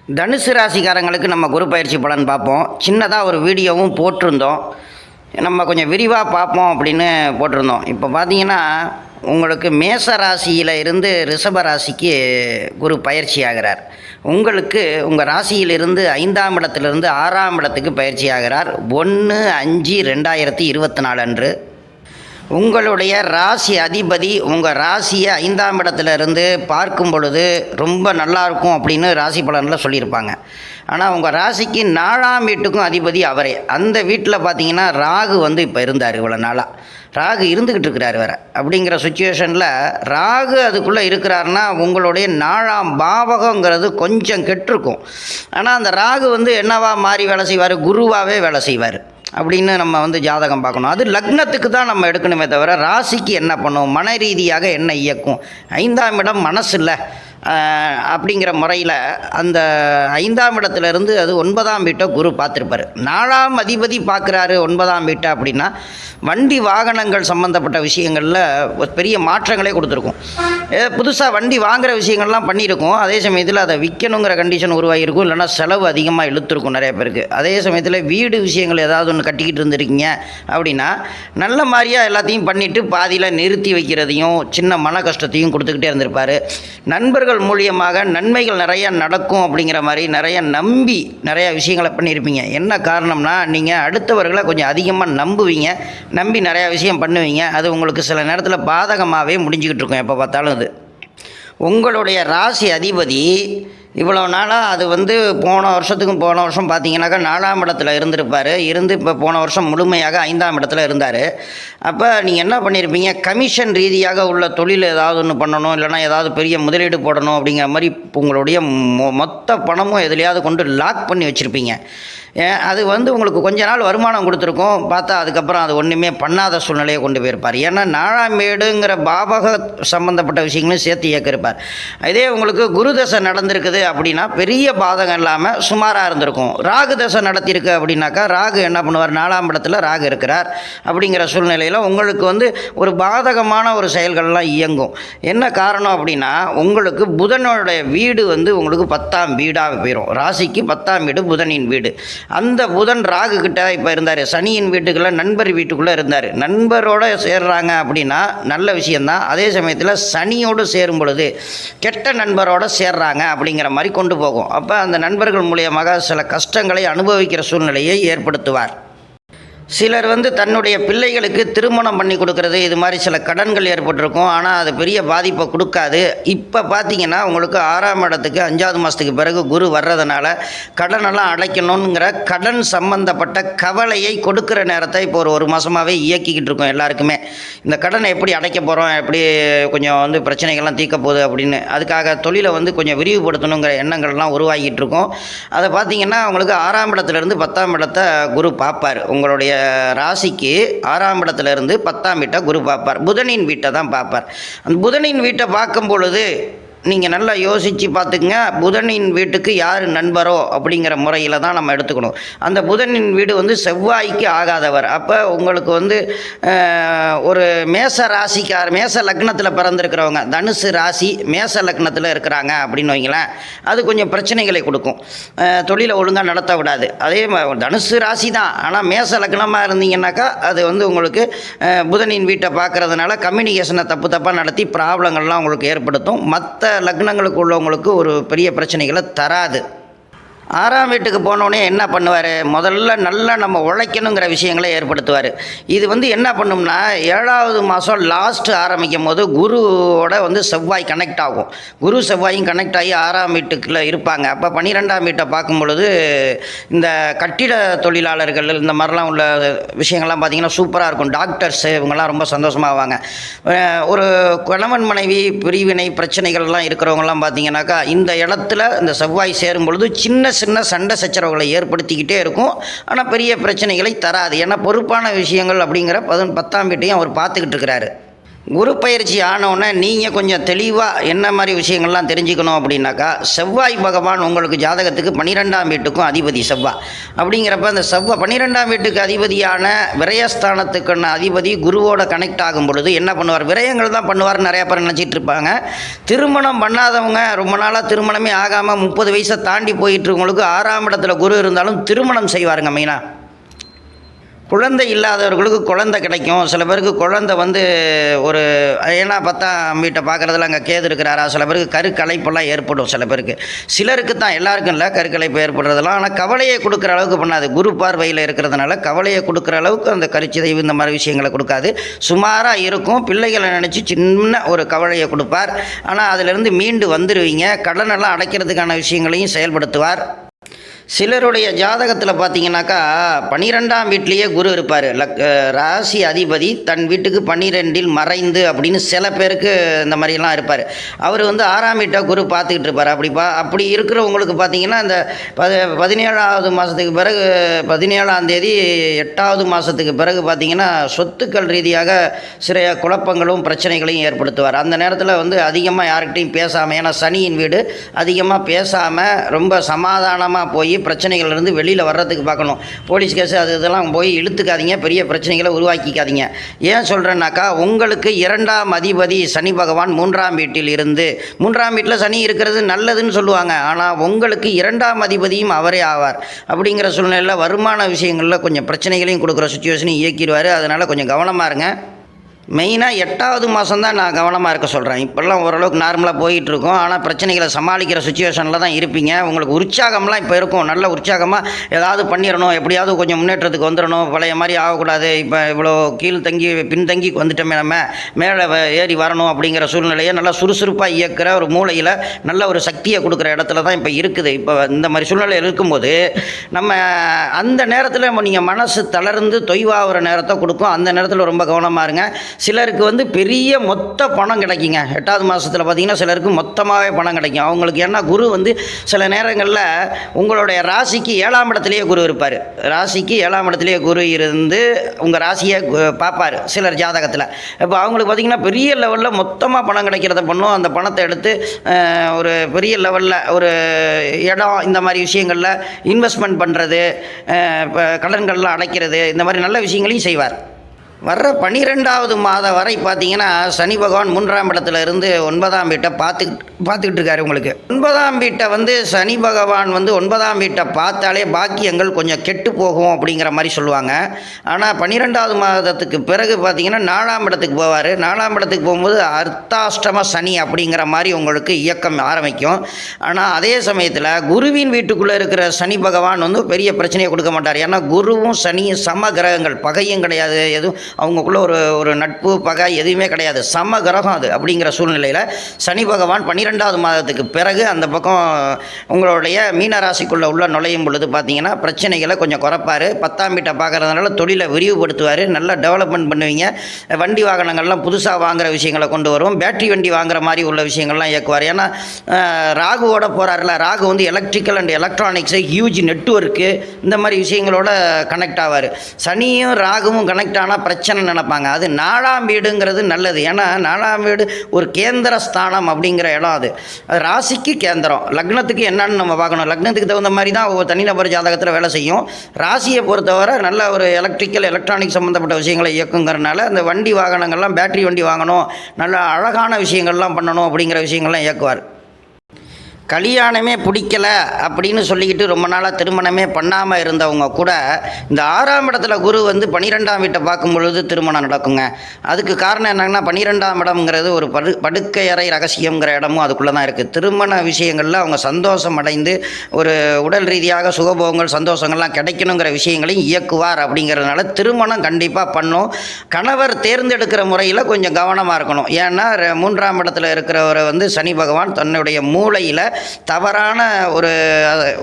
தனுசு ராசிக்காரங்களுக்கு நம்ம குரு பயிற்சி பலன் பார்ப்போம். சின்னதாக ஒரு வீடியோவும் போட்டிருந்தோம். நம்ம கொஞ்சம் விரிவாக பார்ப்போம் அப்படின்னு போட்டிருந்தோம். இப்போ பார்த்தீங்கன்னா உங்களுக்கு மேச ராசியில் இருந்து ரிஷப ராசிக்கு குரு பயிற்சி ஆகிறார். உங்களுக்கு உங்கள் ராசியிலிருந்து 5ஆம் இடத்துலேருந்து 6ஆம் இடத்துக்கு பயிற்சி ஆகிறார் 1/5/2024 அன்று. உங்களுடைய ராசி அதிபதி உங்கள் ராசியை 5ஆம் இடத்துலேருந்து பார்க்கும் பொழுது ரொம்ப நல்லாயிருக்கும் அப்படின்னு ராசி பலனில் சொல்லியிருப்பாங்க. ஆனால் உங்கள் ராசிக்கு 4ஆம் வீட்டுக்கும் அதிபதி அவரே. அந்த வீட்டில் பார்த்தீங்கன்னா ராகு இப்போ இருந்தார். இவ்வளோ நாளாக ராகு இருந்துக்கிட்டு இருக்கிறார் வேறு. அப்படிங்கிற சுச்சுவேஷனில் ராகு அதுக்குள்ளே இருக்கிறாருன்னா உங்களுடைய 4ஆம் பாவகங்கிறது கொஞ்சம் கெட்டிருக்கும். ஆனால் அந்த ராகு என்னவா மாறி வேலை செய்வார்? குருவாகவே வேலை செய்வார் அப்படின்னு நம்ம ஜாதகம் பார்க்கணும். அது லக்னத்துக்கு தான் நம்ம எடுக்கணுமே தவிர ராசிக்கு என்ன பண்ணும், மன ரீதியாக என்ன இயக்கும். 5ஆம் இடம் மனசு இல்லை அப்படிங்கிற முறையில் அந்த 5ஆம் இடத்துலேருந்து அது 9ஆம் வீட்டை குரு பார்த்துருப்பார். 4ஆம் அதிபதி பார்க்குறாரு 9ஆம் வீட்டை அப்படின்னா வண்டி வாகனங்கள் சம்மந்தப்பட்ட விஷயங்களில் பெரிய மாற்றங்களே கொடுத்துருக்கும். புதுசாக வண்டி வாங்குகிற விஷயங்கள்லாம் பண்ணியிருக்கோம். அதே சமயத்தில் அதை விற்கணுங்கிற கண்டிஷன் உருவாகிருக்கும். இல்லைனா செலவு அதிகமாக இழுத்துருக்கும் நிறைய பேருக்கு. அதே சமயத்தில் வீடு விஷயங்கள் ஏதாவது ஒன்று கட்டிக்கிட்டு இருந்திருக்கீங்க அப்படின்னா நல்ல மாதிரியாக எல்லாத்தையும் பண்ணிவிட்டு பாதியில் நிறுத்தி வைக்கிறதையும் சின்ன மன கஷ்டத்தையும் கொடுத்துக்கிட்டே இருந்திருப்பார். நண்பர்கள் மூலியமாக நன்மைகள் நிறைய நடக்கும் அப்படிங்கிற மாதிரி நிறைய நம்பி நிறைய விஷயங்களை பண்ணியிருப்பீங்க. என்ன காரணம்னா நீங்கள் அடுத்தவர்களை கொஞ்சம் அதிகமாக நம்புவீங்க, நம்பி நிறையா விஷயம் பண்ணுவீங்க. அது உங்களுக்கு சில நேரத்தில் பாதகமாகவே முடிஞ்சுக்கிட்டு இருக்கும். எப்போ பார்த்தாலும் அது உங்களுடைய ராசி அதிபதி இவ்வளோ நாளாக அது போன வருஷம் பார்த்தீங்கன்னாக்கா 4ஆம் இடத்துல இருந்திருப்பார். இப்போ போன வருஷம் முழுமையாக 5ஆம் இடத்துல இருந்தார். அப்போ நீங்கள் என்ன பண்ணியிருப்பீங்க, கமிஷன் ரீதியாக உள்ள தொழில் ஏதாவது ஒன்று பண்ணணும், இல்லைனா ஏதாவது பெரிய முதலீடு போடணும் அப்படிங்கிற மாதிரி உங்களுடைய மொத்த பணமும் எதுலையாவது கொண்டு லாக் பண்ணி வச்சுருப்பீங்க. அது உங்களுக்கு கொஞ்ச நாள் வருமானம் கொடுத்துருக்கோம். பார்த்தா அதுக்கப்புறம் அது ஒன்றுமே பண்ணாத சூழ்நிலையை கொண்டு போயிருப்பார். ஏன்னா 4ஆம் வீடுங்கிற பாவக சம்மந்தப்பட்ட விஷயங்களும் சேர்த்து இயக்கிருப்பார். இதே உங்களுக்கு குரு தசை நடந்திருக்குது அப்படின்னா பெரிய பாதகம் இல்லாமல் சுமாராக இருந்திருக்கும். ராகு தசை நடத்தியிருக்கு அப்படின்னாக்கா ராகு என்ன பண்ணுவார், 4ஆம் இடத்துல ராகு இருக்கிறார். அப்படிங்கிற சூழ்நிலையில் உங்களுக்கு ஒரு பாதகமான ஒரு செயல்கள்லாம் இயங்கும். என்ன காரணம் அப்படின்னா உங்களுக்கு புதனுடைய வீடு உங்களுக்கு 10ஆம் வீடாக போயிடும். ராசிக்கு 10ஆம் வீடு புதனின் வீடு. அந்த புதன் ராகு கிட்ட இப்போ இருந்தார். சனியின் வீட்டுக்குள்ளே நண்பர் வீட்டுக்குள்ளே இருந்தார். நண்பரோடு சேர்றாங்க அப்படின்னா நல்ல விஷயந்தான். அதே சமயத்தில் சனியோடு சேரும் பொழுது கெட்ட நண்பரோடு சேர்றாங்க அப்படிங்கிற மாதிரி கொண்டு போகும். அப்போ அந்த நண்பர்கள் மூலியமாக சில கஷ்டங்களை அனுபவிக்கிற சூழ்நிலையை ஏற்படுத்துவார். சிலர் தன்னுடைய பிள்ளைகளுக்கு திருமணம் பண்ணி கொடுக்கறது, இது மாதிரி சில கடன்கள் ஏற்பட்டிருக்கும். ஆனால் அது பெரிய பாதிப்பை கொடுக்காது. இப்போ பார்த்தீங்கன்னா உங்களுக்கு 6ஆம் இடத்துக்கு 5ஆவது மாதத்துக்கு பிறகு குரு வர்றதுனால கடனெல்லாம் அடைக்கணுங்கிற கடன் சம்பந்தப்பட்ட கவலையை கொடுக்குற நேரத்தை இப்போ ஒரு மாதமாகவே இயக்கிக்கிட்டு இருக்கோம் எல்லாருக்குமே. இந்த கடனை எப்படி அடைக்க போகிறோம், எப்படி கொஞ்சம் பிரச்சனைகள்லாம் தீர்க்க போகுது அப்படின்னு அதுக்காக தொழிலை கொஞ்சம் விரிவுபடுத்தணுங்கிற எண்ணங்கள்லாம் உருவாகிட்டு இருக்கும். அதை பார்த்தீங்கன்னா உங்களுக்கு 6ஆம் இடத்துலேருந்து 10ஆம் இடத்தை குரு பார்ப்பார். உங்களுடைய ராசிக்கு 6ஆம் இடத்துல இருந்து 10ஆம் வீட்டை குரு பார்ப்பார். புதனின் வீட்டை தான் பார்ப்பார். அந்த புதனின் வீட்டை பார்க்கும் பொழுது நீங்கள் நல்லா யோசித்து பார்த்துக்குங்க. புதனின் வீட்டுக்கு யார் நண்பரோ அப்படிங்கிற முறையில் தான் நம்ம எடுத்துக்கணும். அந்த புதனின் வீடு செவ்வாய்க்கு ஆகாதவர். அப்போ உங்களுக்கு ஒரு மேச ராசிக்கார், மேச லக்னத்தில் பிறந்திருக்கிறவங்க, தனுசு ராசி மேச லக்னத்தில் இருக்கிறாங்க அப்படின்னு வைங்களேன், அது கொஞ்சம் பிரச்சனைகளை கொடுக்கும். தொழிலை ஒழுங்காக நடத்த விடாது. அதே தனுசு ராசி தான், ஆனால் மேச லக்னமாக இருந்தீங்கன்னாக்கா அது உங்களுக்கு புதனின் வீட்டை பார்க்குறதுனால கம்யூனிகேஷனை தப்பாக நடத்தி ப்ராப்ளங்கள்லாம் உங்களுக்கு ஏற்படுத்தும். மற்ற லக்னங்களுக்கு உள்ளவங்களுக்கு ஒரு பெரிய பிரச்சனைகளை தராது. 6ஆம் வீட்டுக்கு போனோடனே என்ன பண்ணுவார், முதல்ல நல்லா நம்ம உழைக்கணுங்கிற விஷயங்களை ஏற்படுத்துவார். இது என்ன பண்ணும்னா 7ஆவது மாதம் லாஸ்ட்டு ஆரம்பிக்கும் போது குருவோட செவ்வாய் கனெக்ட் ஆகும். குரு செவ்வாயும் கனெக்ட் ஆகி 6ஆம் வீட்டுக்குள்ளே இருப்பாங்க. அப்போ 12ஆம் வீட்டை பார்க்கும் பொழுது இந்த கட்டிட தொழிலாளர்கள் இந்த மாதிரிலாம் உள்ள விஷயங்கள்லாம் பார்த்திங்கன்னா சூப்பராக இருக்கும். டாக்டர்ஸு இவங்கெல்லாம் ரொம்ப சந்தோஷமாகுவாங்க. ஒரு கணவன் மனைவி பிரிவினை பிரச்சனைகள்லாம் இருக்கிறவங்கலாம் பார்த்திங்கனாக்கா இந்த இடத்துல இந்த செவ்வாய் சேரும் பொழுது சின்ன சண்டை சச்சரவுகளை ஏற்படுத்திக்கிட்டே இருக்கும். ஆனால் பெரிய பிரச்சனைகளை தராது. ஏன்னா பொறுப்பான விஷயங்கள் அப்படிங்கிற 10ஆம் வீட்டையும் அவர் பார்த்துக்கிட்டு இருக்கிறாரு. குரு பயிற்சி ஆனவுடனே நீங்கள் கொஞ்சம் தெளிவாக என்ன மாதிரி விஷயங்கள்லாம் தெரிஞ்சுக்கணும் அப்படின்னாக்கா, செவ்வாய் பகவான் உங்களுக்கு ஜாதகத்துக்கு 12ஆம் வீட்டுக்கும் அதிபதி செவ்வாய். அப்படிங்கிறப்ப அந்த செவ்வாய் 12ஆம் வீட்டுக்கு அதிபதியான விரயஸ்தானத்துக்கான அதிபதி குருவோட கனெக்ட் ஆகும் பொழுது என்ன பண்ணுவார்? விரயங்கள் தான் பண்ணுவார்னு நிறையா பேர் நினச்சிட்டு இருப்பாங்க. திருமணம் பண்ணாதவங்க, ரொம்ப நாளாக திருமணமே ஆகாமல் 30 வயசை தாண்டி போயிட்டுருவங்களுக்கு 6ஆம் இடத்துல குரு இருந்தாலும் திருமணம் செய்வாருங்க. மெயினாக குழந்தை இல்லாதவர்களுக்கு குழந்தை கிடைக்கும். சில பேருக்கு குழந்தை ஒரு ஏன்னா 10ஆம் வீட்டை பார்க்குறதுல அங்கே கேது இருக்கிறாரா, சில பேருக்கு கருக்கலைப்பெல்லாம் ஏற்படும். சிலருக்கு தான், எல்லாருக்கும் இல்லை கருக்கலைப்பு ஏற்படுறதெல்லாம். ஆனால் கவலையை கொடுக்குற அளவுக்கு பண்ணாது. குரு பார்வையில் இருக்கிறதுனால கவலையை கொடுக்குற அளவுக்கு அந்த கருச்சிதைவு இந்த மாதிரி விஷயங்களை கொடுக்காது. சுமாராக இருக்கும். பிள்ளைகளை நினச்சி சின்ன ஒரு கவலையை கொடுப்பார். ஆனால் அதிலிருந்து மீண்டு வந்துடுவீங்க. கடனெல்லாம் அடைக்கிறதுக்கான விஷயங்களையும் செயல்படுத்துவார். சிலருடைய ஜாதகத்தில் பார்த்தீங்கன்னாக்கா 12ஆம் வீட்லேயே குரு இருப்பார். ராசி அதிபதி தன் வீட்டுக்கு 12இல் மறைந்து அப்படின்னு சில பேருக்கு இந்த மாதிரிலாம் இருப்பார். அவர் 6ஆம் வீட்டை குரு பார்த்துக்கிட்டு இருப்பார். அப்படி இருக்கிறவங்களுக்கு பார்த்தீங்கன்னா இந்த 17ஆவது மாதத்துக்கு பிறகு 17ஆம் தேதி 8ஆவது மாதத்துக்கு பிறகு பார்த்தீங்கன்னா சொத்துக்கள் ரீதியாக சில குழப்பங்களும் பிரச்சனைகளையும் ஏற்படுத்துவார். அந்த நேரத்தில் அதிகமாக யார்கிட்டையும் பேசாமல், ஏன்னா சனியின் வீடு, அதிகமாக பேசாமல் ரொம்ப சமாதானமாக போய் பிரச்சனைகள்லேருந்து வெளியில் வர்றதுக்கு பார்க்கணும். போலீஸ் கேஸ் இதெல்லாம் போய் இழுத்துக்காதீங்க, பெரிய பிரச்சனைகளை உருவாக்கிக்காதீங்க. ஏன் சொல்கிறேன்னாக்கா, உங்களுக்கு 2ஆம் அதிபதி சனி பகவான் 3ஆம் வீட்டில் இருந்து, 3ஆம் வீட்டில் சனி இருக்கிறது நல்லதுன்னு சொல்லுவாங்க. ஆனால் உங்களுக்கு 2ஆம் அதிபதியும் அவரே ஆவார். அப்படிங்கிற சூழ்நிலையில் வருமான விஷயங்களில் கொஞ்சம் பிரச்சனைகளையும் கொடுக்குற சுச்சுவேஷனையும் இயக்கிடுவார். அதனால் கொஞ்சம் கவனமாக இருங்க. மெயினாக 8ஆவது மாதம் தான் நான் கவனமாக இருக்க சொல்கிறேன். இப்போல்லாம் ஓரளவுக்கு நார்மலாக போயிட்டுருக்கோம். ஆனால் பிரச்சனைகளை சமாளிக்கிற சுச்சுவேஷனில் தான் இருப்பீங்க. உங்களுக்கு உற்சாகம்லாம் இப்போ இருக்கும். நல்ல உற்சாகமாக ஏதாவது பண்ணிடணும், எப்படியாவது கொஞ்சம் முன்னேற்றத்துக்கு வந்துடணும், பழைய மாதிரி ஆகக்கூடாது, இப்போ இவ்வளோ பின்தங்கி வந்துட்டோமே, நம்ம மேலே ஏறி வரணும் அப்படிங்கிற சூழ்நிலையை நல்லா சுறுசுறுப்பாக இயக்கிற ஒரு மூளையில் நல்ல ஒரு சக்தியை கொடுக்குற இடத்துல தான் இப்போ இருக்குது. இப்போ இந்த மாதிரி சூழ்நிலையில் இருக்கும்போது நம்ம அந்த நேரத்தில் நீங்கள் மனசு தளர்ந்து தொய்வாகிற நேரத்தை கொடுக்கும். அந்த நேரத்தில் ரொம்ப கவனமாக இருங்க. சிலருக்கு பெரிய மொத்த பணம் கிடைக்குங்க. 8ஆவது மாதத்தில் பார்த்தீங்கன்னா சிலருக்கு மொத்தமாகவே பணம் கிடைக்கும். அவங்களுக்கு ஏன்னா குரு சில நேரங்களில் உங்களுடைய ராசிக்கு 7ஆம் இடத்துலையே குரு இருப்பார். ராசிக்கு 7ஆம் இடத்துலையே குரு இருந்து உங்கள் ராசியை பார்ப்பார் சிலர் ஜாதகத்தில். இப்போ அவங்களுக்கு பார்த்திங்கன்னா பெரிய லெவலில் மொத்தமாக பணம் கிடைக்கிறத பண்ணும். அந்த பணத்தை எடுத்து ஒரு பெரிய லெவலில் ஒரு இடம், இந்த மாதிரி விஷயங்களில் இன்வெஸ்ட்மெண்ட் பண்ணுறது, கடன்கள்லாம் அடைக்கிறது, இந்த மாதிரி நல்ல விஷயங்களையும் செய்வார். வர்ற 12ஆவது மாதம் வரை பார்த்தீங்கன்னா சனி பகவான் 3ஆம் இடத்துல இருந்து 9ஆம் வீட்டை பார்த்துக்கிட்டு இருக்காரு. உங்களுக்கு 9ஆம் வீட்டை சனி பகவான் 9ஆம் வீட்டை பார்த்தாலே பாக்கியங்கள் கொஞ்சம் கெட்டு போகும் அப்படிங்கிற மாதிரி சொல்லுவாங்க. ஆனால் 12ஆவது மாதத்துக்கு பிறகு பார்த்தீங்கன்னா 4ஆம் இடத்துக்கு போவார். 4ஆம் இடத்துக்கு போகும்போது அர்த்தாஷ்டம சனி அப்படிங்கிற மாதிரி உங்களுக்கு இயக்கம் ஆரம்பிக்கும். ஆனால் அதே சமயத்தில் குருவின் வீட்டுக்குள்ளே இருக்கிற சனி பகவான் பெரிய பிரச்சனையை கொடுக்க மாட்டார். ஏன்னா குருவும் சனியும் சம கிரகங்கள், பகையும் கிடையாது, எதுவும் அவங்களுக்குள்ள ஒரு நட்பு பகை எதுவுமே கிடையாது, சம கிரகம் அது. அப்படிங்கிற சூழ்நிலையில் சனி பகவான் 12ஆவது மாதத்துக்கு பிறகு அந்த பக்கம் உங்களுடைய மீனராசிக்குள்ளே உள்ள நுழையும் பொழுது பார்த்தீங்கன்னா பிரச்சனைகளை கொஞ்சம் குறைப்பார். 10ஆம் வீட்டை பார்க்குறதுனால தொழிலை விரிவுபடுத்துவார். நல்லா டெவலப்மெண்ட் பண்ணுவீங்க. வண்டி வாகனங்கள்லாம் புதுசாக வாங்குகிற விஷயங்களை கொண்டு வரும். பேட்டரி வண்டி வாங்குற மாதிரி உள்ள விஷயங்கள்லாம் இயக்குவார். ஏன்னா ராகுவோட போகிறாருல, Rahu electrical and electronics, huge network, இந்த மாதிரி விஷயங்களோட கனெக்ட் ஆவார். சனியும் ராகுவும் கனெக்ட் ஆனால் பிரச்சனை நினைப்பாங்க. அது 4ஆம் வீடுங்கிறது நல்லது. ஏன்னா 4ஆம் வீடு ஒரு கேந்திர ஸ்தானம் அப்படிங்கிற இடம். அது ராசிக்கு கேந்திரம். லக்னத்துக்கு என்னன்னு நம்ம பார்க்கணும். லக்னத்துக்கு தகுந்த மாதிரி தான் ஒவ்வொரு தனிநபர் ஜாதகத்தில் வேலை செய்யும். ராசியை பொறுத்தவரை நல்ல ஒரு எலக்ட்ரிக்கல் எலக்ட்ரானிக் சம்மந்தப்பட்ட விஷயங்களை இயக்குங்கிறனால அந்த வண்டி வாகனங்கள்லாம் பேட்டரி வண்டி வாங்கணும், நல்ல அழகான விஷயங்கள்லாம் பண்ணணும் அப்படிங்கிற விஷயங்கள்லாம் இயக்குவார். கல்யாணமே பிடிக்கலை அப்படின்னு சொல்லிக்கிட்டு ரொம்ப நாளாக திருமணமே பண்ணாமல் இருந்தவங்க கூட இந்த 6ஆம் இடத்துல குரு 12ஆம் வீட்டை பார்க்கும் பொழுது திருமணம் நடக்குங்க. அதுக்கு காரணம் என்னங்கன்னா 12ஆம் இடம்ங்கிறது ஒரு படுக்கையறை ரகசியங்கிற இடமும் அதுக்குள்ளே தான் இருக்குது. திருமண விஷயங்களில் அவங்க சந்தோஷம் அடைந்து ஒரு உடல் ரீதியாக சுகபோகங்கள் சந்தோஷங்கள்லாம் கிடைக்கணுங்கிற விஷயங்களையும் இயக்குவார். அப்படிங்கிறதுனால திருமணம் கண்டிப்பாக பண்ணும். கணவர் தேர்ந்தெடுக்கிற முறையில் கொஞ்சம் கவனமாக இருக்கணும். ஏன்னா 3ஆம் இடத்துல இருக்கிறவரை சனி பகவான் தன்னுடைய மூளையில் தவறான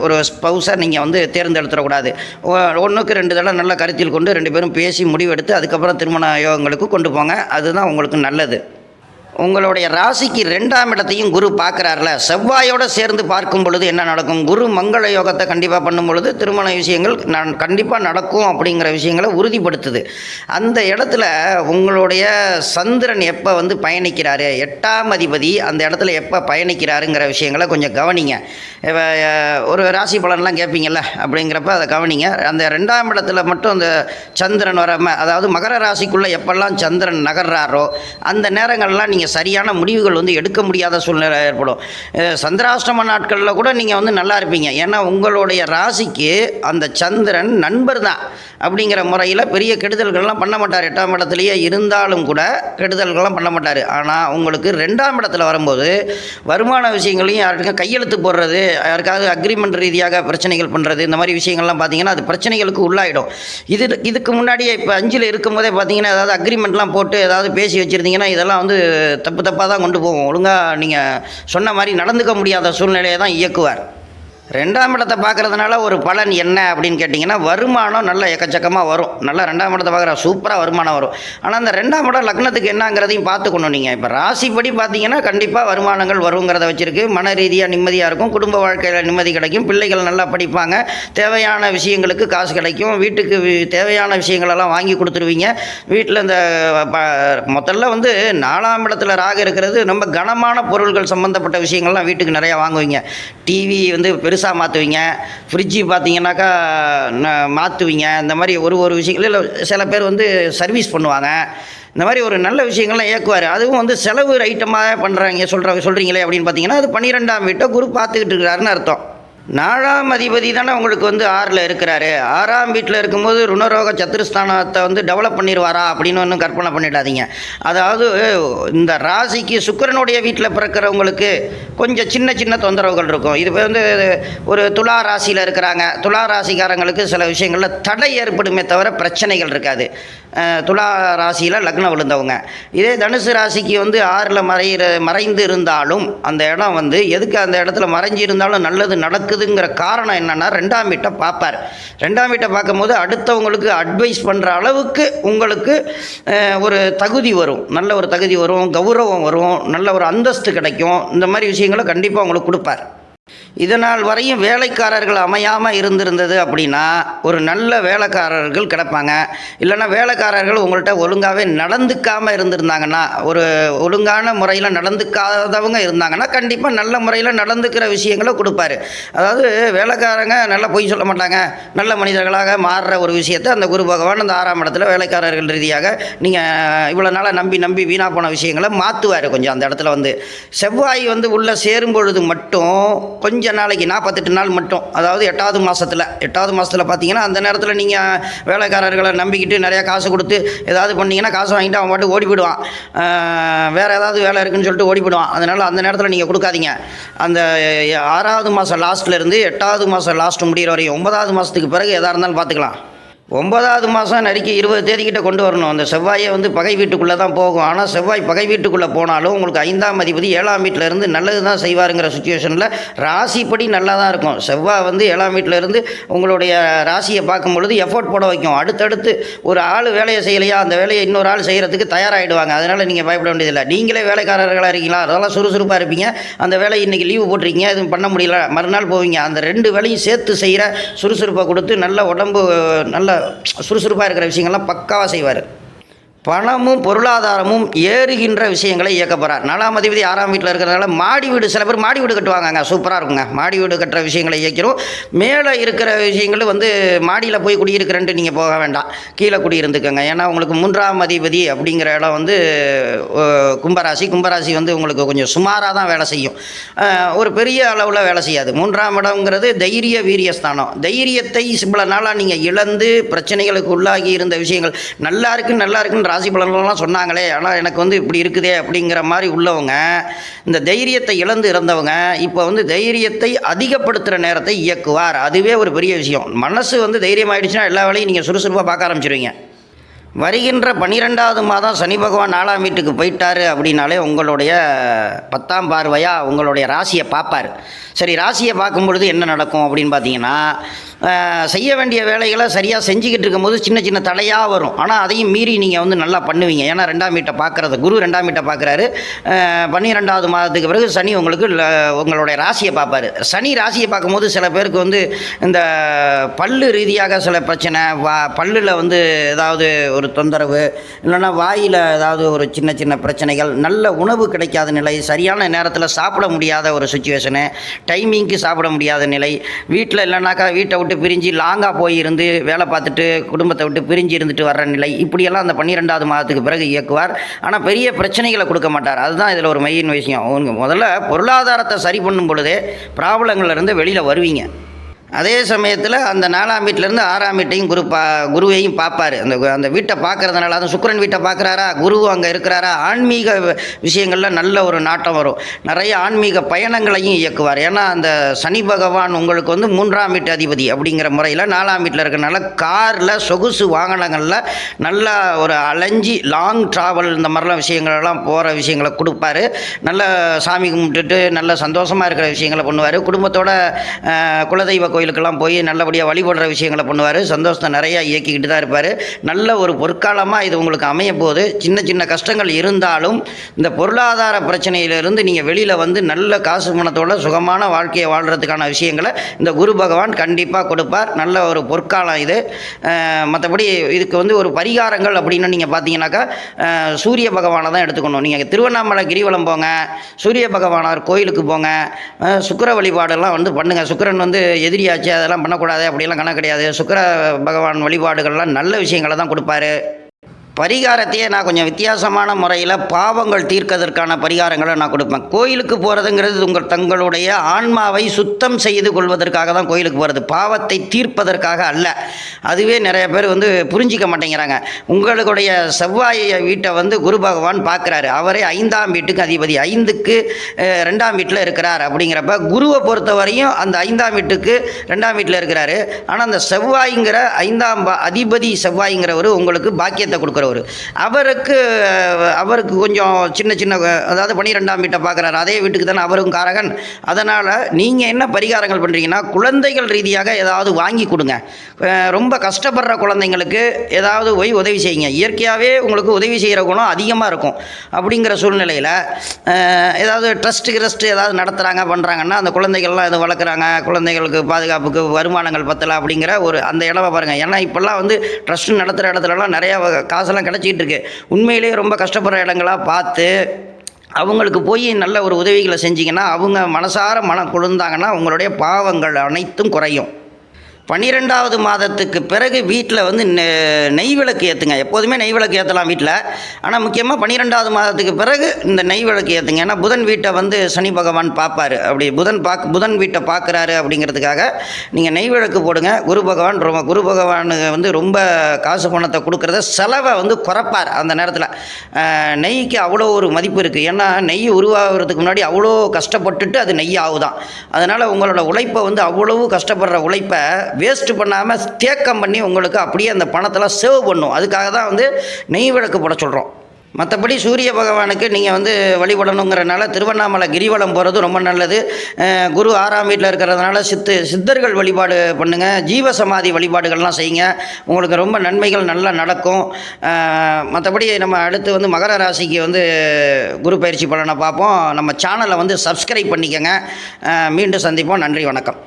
ஒரு ஸ்பௌஸை நீங்கள் தேர்ந்தெடுத்துடக்கூடாது. 1க்கு 2 தடவை நல்லா கருத்தில் கொண்டு 2 பேரும் பேசி முடிவெடுத்து அதுக்கப்புறம் திருமண யோகங்களுக்கு கொண்டு போங்க. அதுதான் உங்களுக்கு நல்லது. உங்களுடைய ராசிக்கு 2ஆம் இடத்தையும் குரு பார்க்குறாருல, செவ்வாயோடு சேர்ந்து பார்க்கும் பொழுது என்ன நடக்கும்? குரு மங்கள யோகத்தை கண்டிப்பாக பண்ணும் பொழுது திருமண விஷயங்கள் கண்டிப்பாக நடக்கும் அப்படிங்கிற விஷயங்களை உறுதிப்படுத்துது. அந்த இடத்துல உங்களுடைய சந்திரன் எப்போ வந்து பயணிக்கிறாரு, 8ஆம் அதிபதி அந்த இடத்துல எப்போ பயணிக்கிறாருங்கிற விஷயங்களை கொஞ்சம் கவனிங்க. ஒரு ராசி பலன்லாம் கேட்பீங்கள்ல, அப்படிங்கிறப்ப அதை கவனிங்க. அந்த 2ஆம் இடத்துல மட்டும் அந்த சந்திரன் வராமல், அதாவது மகர ராசிக்குள்ளே எப்பெல்லாம் சந்திரன் நகர்றாரோ அந்த நேரங்கள்லாம் நீங்கள் சரியான முடிவுகள் வந்து எடுக்க முடியாத சூழ்நிலை ஏற்படும். சந்திராஷ்டம நாட்களில் கூட நீங்கள் வந்து நல்லா இருப்பீங்க. ஏன்னா உங்களுடைய ராசிக்கு அந்த சந்திரன் நண்பர் தான் அப்படிங்கிற முறையில் பெரிய கெடுதல்கள்லாம் பண்ண மாட்டார். 8ஆம் இடத்துலையே இருந்தாலும் கூட கெடுதல்கள்லாம் பண்ண மாட்டார். ஆனால் உங்களுக்கு 2ஆம் இடத்துல வரும்போது வருமான விஷயங்களையும் யாருக்கும் கையெழுத்து போடுறது, யாருக்காவது அக்ரிமெண்ட் ரீதியாக பிரச்சனைகள் பண்ணுறது, இந்த மாதிரி விஷயங்கள்லாம் பார்த்தீங்கன்னா அது பிரச்சனைகளுக்கு உள்ளாயிடும். இதுக்கு முன்னாடியே இப்போ 5ல் இருக்கும்போதே பார்த்தீங்கன்னா ஏதாவது அக்ரிமெண்ட்லாம் போட்டு ஏதாவது பேசி வச்சுருந்தீங்கன்னா இதெல்லாம் வந்து தப்பாக தான் கொண்டு போவோம். ஒழுங்காக நீங்கள் சொன்ன மாதிரி நடந்துக்க முடியாத சூழ்நிலையை தான் இயக்குவார். 2ஆம் இடத்தை பார்க்குறதுனால ஒரு பலன் என்ன அப்படின்னு கேட்டிங்கன்னா, வருமானம் நல்ல எக்கச்சக்கமாக வரும். நல்லா 2ஆம் இடத்தை பார்க்குற சூப்பராக வருமானம் வரும். ஆனால் அந்த 2ஆம் இடம் லக்னத்துக்கு என்னங்கிறதையும் பார்த்துக்கணும். நீங்கள் இப்போ ராசிப்படி பார்த்தீங்கன்னா கண்டிப்பாக வருமானங்கள் வருங்கிறத வச்சுருக்கு. மன ரீதியாக நிம்மதியாக இருக்கும், குடும்ப வாழ்க்கையில் நிம்மதி கிடைக்கும், பிள்ளைகள் நல்லா படிப்பாங்க, தேவையான விஷயங்களுக்கு காசு கிடைக்கும், வீட்டுக்கு தேவையான விஷயங்களெல்லாம் வாங்கி கொடுத்துருவீங்க. வீட்டில் இந்த முதல்ல வந்து 4ஆம் இடத்துல ராகு இருக்கிறது, ரொம்ப கனமான பொருள்கள் சம்மந்தப்பட்ட விஷயங்கள்லாம் வீட்டுக்கு நிறையா வாங்குவீங்க. டிவி வந்து பெருசாக மாற்றுவீங்க, ஃப்ரிட்ஜு பார்த்தீங்கன்னாக்கா மாற்றுவீங்க. இந்த மாதிரி ஒரு விஷயங்களில் சில பேர் வந்து சர்வீஸ் பண்ணுவாங்க. இந்த மாதிரி ஒரு நல்ல விஷயங்கள்லாம் இயக்குவார். அதுவும் வந்து செலவு ஐட்டமாக பண்ணுறாங்க சொல்கிறீங்களே அப்படின்னு பார்த்தீங்கன்னா, அது 12ஆம் வீட்டை குரு பார்த்துக்கிட்டு இருக்கிறாருன்னு அர்த்தம். 4ஆம் அதிபதி தானே உங்களுக்கு வந்து 6ல் இருக்கிறாரு. 6ஆம் வீட்டில் இருக்கும்போது ருணரோக சத்துருஸ்தானத்தை வந்து டெவலப் பண்ணிடுவாரா அப்படின்னு ஒன்றும் கற்பனை பண்ணிடாதீங்க. அதாவது இந்த ராசிக்கு சுக்கிரனுடைய வீட்டில் பிறக்கிறவங்களுக்கு கொஞ்சம் சின்ன சின்ன தொந்தரவுகள் இருக்கும். இது வந்து ஒரு துலா ராசியில் இருக்கிறாங்க, துலா ராசிக்காரங்களுக்கு சில விஷயங்களில் தடை ஏற்படுமே தவிர பிரச்சனைகள் இருக்காது. துலா ராசியில் லக்னம் விழுந்தவங்க. இதே தனுசு ராசிக்கு வந்து 6ல் மறைந்து இருந்தாலும் அந்த இடம் வந்து எதுக்கு அந்த இடத்துல மறைஞ்சி இருந்தாலும் நல்லது நடக்குதுங்கிற காரணம் என்னென்னா, 2ஆம் வீட்டை பார்ப்பார். 2ஆம் வீட்டை பார்க்கும்போது அடுத்தவங்களுக்கு அட்வைஸ் பண்ணுற அளவுக்கு உங்களுக்கு ஒரு தகுதி வரும், நல்ல ஒரு தகுதி வரும், கௌரவம் வரும், நல்ல ஒரு அந்தஸ்து கிடைக்கும். இந்த மாதிரி விஷயங்களை கண்டிப்பாக உங்களுக்கு கொடுப்பார். இதனால் வரையும் வேலைக்காரர்கள் அமையாமல் இருந்திருந்தது அப்படின்னா ஒரு நல்ல வேலைக்காரர்கள் கிடப்பாங்க. இல்லைன்னா வேலைக்காரர்கள் உங்கள்கிட்ட ஒழுங்காகவே நடந்துக்காமல் இருந்திருந்தாங்கன்னா, ஒரு ஒழுங்கான முறையில் நடந்துக்காதவங்க இருந்தாங்கன்னா கண்டிப்பாக நல்ல முறையில் நடந்துக்கிற விஷயங்களை கொடுப்பாரு. அதாவது வேலைக்காரங்க நல்லா பொய் சொல்ல மாட்டாங்க, நல்ல மனிதர்களாக மாறுற ஒரு விஷயத்தை அந்த குரு பகவான் அந்த 6ஆம் இடத்துல வேலைக்காரர்கள் ரீதியாக நீங்கள் இவ்வளோ நாளாக நம்பி வீணாக போன விஷயங்களை மாற்றுவார். கொஞ்சம் அந்த இடத்துல வந்து செவ்வாய் வந்து உள்ளே சேரும் பொழுது மட்டும் கொஞ்சம் நாளைக்கு 48 நாள் மட்டும், அதாவது 8வது மாதத்தில் பார்த்தீங்கன்னா அந்த நேரத்தில் நீங்கள் வேலைக்காரர்களை நம்பிக்கிட்டு நிறையா காசு கொடுத்து ஏதாவது பண்ணிங்கன்னா காசு வாங்கிட்டு அவன் பாட்டு ஓடி போயிடுவான், வேறு ஏதாவது வேலை இருக்குன்னு சொல்லிட்டு ஓடி போயிடுவான். அதனால் அந்த நேரத்தில் நீங்கள் கொடுக்காதீங்க. அந்த 6வது மாதம் லாஸ்ட்லேருந்து 8வது மாதம் லாஸ்ட்டு முடிகிற வரையும் 9வது மாதத்துக்கு பிறகு எதாக இருந்தாலும் பார்த்துக்கலாம். 9வது மாதம் நறுக்கி 20 தேதிக்கிட்ட கொண்டு வரணும். அந்த செவ்வாயை வந்து பகை வீட்டுக்குள்ளே தான் போகும். ஆனால் செவ்வாய் பகை வீட்டுக்குள்ளே போனாலும் உங்களுக்கு 5ஆம் அதிபதி 7ஆம் வீட்டில் இருந்து நல்லது தான் செய்வாருங்கிற சுச்சுவேஷனில் ராசிப்படி நல்லா தான் இருக்கும். செவ்வாய் வந்து 7ஆம் வீட்டில் இருந்து உங்களுடைய ராசியை பார்க்கும் பொழுது எஃபோர்ட் போட வைக்கும். அடுத்தடுத்து ஒரு ஆள் வேலையை செய்யலையா அந்த வேலையை இன்னொரு ஆள் செய்கிறதுக்கு தயாராகிடுவாங்க. அதனால் நீங்கள் பயப்பட வேண்டியதில்லை. நீங்களே வேலைக்காரர்களாக இருக்கீங்களா, அதெல்லாம் சுறுசுறுப்பாக இருப்பீங்க. அந்த வேலை இன்றைக்கி லீவு போட்டிருக்கீங்க, எதுவும் பண்ண முடியல, மறுநாள் போவீங்க. அந்த 2 வேலையும் சேர்த்து செய்கிற சுறுசுறுப்பை கொடுத்து நல்ல உடம்பு நல்ல சுறுசுறுப்பாக இருக்கிற விஷயங்கள்லாம் பக்காவாக செய்வார். பணமும் பொருளாதாரமும் ஏறுகின்ற விஷயங்களை இயக்க போகிறார். 4ஆம் அதிபதி 6ஆம் வீட்டில் இருக்கிறதுனால மாடி வீடு, சில பேர் மாடி வீடு கட்டுவாங்க, சூப்பராக இருக்குங்க. மாடி வீடு கட்டுற விஷயங்களை இயக்கிறோம். மேலே இருக்கிற விஷயங்கள் வந்து மாடியில் போய் குடியிருக்கிறேன்ட்டு நீங்கள் போக வேண்டாம், கீழே குடியிருந்துக்கோங்க. ஏன்னா உங்களுக்கு 3ஆம் அதிபதி அப்படிங்கிற இடம் வந்து கும்பராசி வந்து உங்களுக்கு கொஞ்சம் சுமாராக தான் வேலை செய்யும், ஒரு பெரிய அளவில் வேலை செய்யாது. 3ஆம் இடம்ங்கிறது தைரிய வீரியஸ்தானம். தைரியத்தை சில நாளாக நீங்கள் இழந்து பிரச்சனைகளுக்கு உள்ளாகி இருந்த விஷயங்கள் நல்லா இருக்குன்னு ராசி பலன்கள்லாம் சொன்னாங்களே, ஆனால் எனக்கு வந்து இப்படி இருக்குதே அப்படிங்கிற மாதிரி உள்ளவங்க, இந்த தைரியத்தை இழந்து இருந்தவங்க இப்போ வந்து தைரியத்தை அதிகப்படுத்துகிற நேரத்தை இயக்குவார். அதுவே ஒரு பெரிய விஷயம். மனசு வந்து தைரியம் ஆகிடுச்சுன்னா எல்லா வேலையும் நீங்கள் சுறுசுறுப்பாக பார்க்க ஆரம்பிச்சிருவீங்க. வருகின்ற 12வது மாதம் சனி பகவான் 4ஆம் வீட்டுக்கு போயிட்டாரு அப்படின்னாலே உங்களுடைய 10ஆம் பார்வையாக உங்களுடைய ராசியை பார்ப்பார். சரி, ராசியை பார்க்கும் பொழுது என்ன நடக்கும் அப்படின்னு பார்த்தீங்கன்னா, செய்ய வேண்டிய வேலைகளை சரியாக செஞ்சுக்கிட்டு இருக்கும்போது சின்ன சின்ன தடையாக வரும். ஆனால் அதையும் மீறி நீங்கள் வந்து நல்லா பண்ணுவீங்க. ஏன்னா 2ஆம் வீட்டை பார்க்குறது, குரு 2ஆம் வீட்டை பார்க்குறாரு. 12வது மாதத்துக்கு பிறகு சனி உங்களுக்கு உங்களுடைய ராசியை பார்ப்பார். சனி ராசியை பார்க்கும்போது சில பேருக்கு வந்து இந்த பல்லு ரீதியாக சில பிரச்சனை, பல்லில் வந்து ஏதாவது ஒரு தொந்தரவு, இல்லைன்னா வாயில் ஏதாவது ஒரு சின்ன சின்ன பிரச்சனைகள், நல்ல உணவு கிடைக்காத நிலை, சரியான நேரத்தில் சாப்பிட முடியாத ஒரு சுச்சுவேஷனு, டைமிங்க்கு சாப்பிட முடியாத நிலை, வீட்டில் இல்லைனாக்கா வீட்டை விட்டு பிரிஞ்சு லாங்காக போய் இருந்து வேலை பார்த்துட்டு குடும்பத்தை விட்டு பிரிஞ்சு இருந்துட்டு வர்ற நிலை, இப்படியெல்லாம் அந்த 12வது மாதத்துக்கு பிறகு இயக்குவார். ஆனால் பெரிய பிரச்சனைகளை கொடுக்க மாட்டார். அதுதான் இதில் ஒரு மெயின் விஷயம். முதல்ல பொருளாதாரத்தை சரி பண்ணும் பொழுதே ப்ராப்ளங்கள்லேருந்து வெளியில் வருவீங்க. அதே சமயத்தில் அந்த 4ஆம் வீட்டிலேருந்து 6ஆம் வீட்டையும் குருவையும் பார்ப்பார். அந்த வீட்டை பார்க்குறதுனால, அதுவும் சுக்கிரன் வீட்டை பார்க்குறாரா, குரு அங்கே இருக்கிறாரா, ஆன்மீக விஷயங்களில் நல்ல ஒரு நாட்டம் வரும். நிறைய ஆன்மீக பயணங்களையும் இயக்குவார். ஏன்னா அந்த சனி பகவான் உங்களுக்கு வந்து 3ஆம் வீட்டு அதிபதி அப்படிங்கிற முறையில் 4ஆம் வீட்டில் இருக்கிறனால காரில், சொகுசு வாகனங்களில் நல்ல ஒரு அலைஞ்சி லாங் ட்ராவல் இந்த மாதிரிலாம் விஷயங்களெல்லாம் போகிற விஷயங்களை கொடுப்பாரு. நல்ல சாமி கும்பிட்டுட்டு நல்ல சந்தோஷமாக இருக்கிற விஷயங்களை பண்ணுவார். குடும்பத்தோட குலதெய்வ கோயிலுக்கெல்லாம் போய் நல்லபடியாக வழிபடுற விஷயங்களை பண்ணுவார். சந்தோஷத்தை நிறையா இயக்கிக்கிட்டு தான் இருப்பார். நல்ல ஒரு பொற்காலமாக இது உங்களுக்கு அமைய போது. சின்ன சின்ன கஷ்டங்கள் இருந்தாலும் இந்த பொருளாதார பிரச்சனையிலிருந்து நீங்கள் வெளியில் வந்து நல்ல காசு பணத்தோட சுகமான வாழ்க்கையை வாழ்கிறதுக்கான விஷயங்களை இந்த குரு பகவான் கண்டிப்பாக கொடுப்பார். நல்ல ஒரு பொற்காலம் இது. மற்றபடி இதுக்கு வந்து ஒரு பரிகாரங்கள் அப்படின்னு நீங்கள் பார்த்தீங்கன்னாக்கா சூரிய பகவானை தான் எடுத்துக்கணும். நீங்கள் திருவண்ணாமலை கிரிவலம் போங்க, சூரிய பகவானார் கோயிலுக்கு போங்க, சுக்கிர வழிபாடெல்லாம் வந்து பண்ணுங்கள். சுக்கிரன் வந்து எதிரியாச்சு, அதெல்லாம் பண்ணக்கூடாது அப்படிலாம் கணக்கு கிடையாது. சுக்கிர பகவான் வழிபாடுகள்லாம் நல்ல விஷயங்களை தான் கொடுப்பாரு. பரிகாரத்தையே நான் கொஞ்சம் வித்தியாசமான முறையில் பாவங்கள் தீர்க்கதற்கான பரிகாரங்களை நான் கொடுப்பேன். கோயிலுக்கு போகிறதுங்கிறது தங்களுடைய ஆன்மாவை சுத்தம் செய்து கொள்வதற்காக தான் கோயிலுக்கு போகிறது, பாவத்தை தீர்ப்பதற்காக அல்ல. அதுவே நிறைய பேர் வந்து புரிஞ்சிக்க மாட்டேங்கிறாங்க. உங்களுடைய செவ்வாய் வீட்டை வந்து குரு பகவான் பார்க்குறாரு. அவரே 5ஆம் வீட்டுக்கு அதிபதி, 5க்கு 2ஆம் வீட்டில் இருக்கிறார். அப்படிங்கிறப்ப குருவை பொறுத்த வரையும் அந்த 5ஆம் வீட்டுக்கு 2ஆம் வீட்டில் இருக்கிறாரு. ஆனால் அந்த செவ்வாய்ங்கிற 5ஆம் அதிபதி செவ்வாய்ங்கிறவர் உங்களுக்கு பாக்கியத்தை கொடுக்குறாரு. அவருக்கு கொஞ்சம் சின்ன சின்ன, அதாவது 12ஆம் வீட்டை பார்க்குறாரு, அதே வீட்டுக்கு தானே அவரும் காரகன். அதனால் நீங்கள் என்ன பரிகாரங்கள் பண்ணுறீங்கன்னா, குழந்தைகள் ரீதியாக ஏதாவது வாங்கி கொடுங்க. ரொம்ப கஷ்டப்படுற குழந்தைங்களுக்கு ஏதாவது போய் உதவி செய்யுங்க. இயற்கையாகவே உங்களுக்கு உதவி செய்கிற குணம் அதிகமாக இருக்கும். அப்படிங்கிற சூழ்நிலையில் ஏதாவது ட்ரஸ்ட்டு ஏதாவது நடத்துகிறாங்க பண்ணுறாங்கன்னா, அந்த குழந்தைகள்லாம் எதுவும் வளர்க்குறாங்க, குழந்தைகளுக்கு பாதுகாப்புக்கு வருமானங்கள் பத்தலை அப்படிங்கிற ஒரு அந்த இடவை பாருங்கள். ஏன்னா இப்போல்லாம் வந்து ட்ரஸ்ட்டு நடத்துகிற இடத்துலலாம் நிறையா காசெல்லாம் கிடச்சிக்கிட்டு இருக்கு. உண்மையிலேயே ரொம்ப கஷ்டப்படுற இடங்களாக பார்த்து அவங்களுக்கு போய் நல்ல ஒரு உதவிகளை செஞ்சிங்கன்னா, அவங்க மனசார மனம் குளிர்ந்தாங்கன்னா உங்களுடைய பாவங்கள் அனைத்தும் குறையும். 12வது மாதத்துக்கு பிறகு வீட்டில் வந்து நெய் விளக்கு ஏற்றுங்க. எப்போதுமே நெய் விளக்கு ஏற்றலாம் வீட்டில். ஆனால் முக்கியமாக 12வது மாதத்துக்கு பிறகு இந்த நெய் விளக்கு ஏற்றுங்க. ஏன்னா புதன் வீட்டை வந்து சனி பகவான் பார்ப்பார். அப்படி புதன் வீட்டை பார்க்குறாரு அப்படிங்கிறதுக்காக நீங்கள் நெய் விளக்கு போடுங்க. குரு பகவான் வந்து ரொம்ப காசு பணத்தை கொடுக்குறத, செலவை வந்து குறைப்பார். அந்த நேரத்தில் நெய்க்கு அவ்வளோ ஒரு மதிப்பு இருக்குது. ஏன்னா நெய் உருவாகிறதுக்கு முன்னாடி அவ்வளோ கஷ்டப்பட்டுட்டு அது நெய் ஆகுதான். அதனால் உங்களோட உழைப்பை வந்து அவ்வளவு கஷ்டப்படுற உழைப்பை வேஸ்ட்டு பண்ணாமல் தேக்கம் பண்ணி உங்களுக்கு அப்படியே அந்த பணத்தெல்லாம் சேவ் பண்ணும். அதுக்காக தான் வந்து நெய் விளக்கு போட சொல்கிறோம். மற்றபடி சூரிய பகவானுக்கு நீங்கள் வந்து வழிபடணுங்கிறனால திருவண்ணாமலை கிரிவலம் போகிறது ரொம்ப நல்லது. குரு 6ஆம் வீட்டில் இருக்கிறதுனால சித்தர்கள் வழிபாடு பண்ணுங்கள். ஜீவசமாதி வழிபாடுகள்லாம் செய்யுங்க. உங்களுக்கு ரொம்ப நன்மைகள் நல்லா நடக்கும். மற்றபடி நம்ம அடுத்து வந்து மகர ராசிக்கு வந்து குரு பயிற்சி பலனை பார்ப்போம். நம்ம சேனலை வந்து சப்ஸ்கிரைப் பண்ணிக்கோங்க. மீண்டும் சந்திப்போம். நன்றி, வணக்கம்.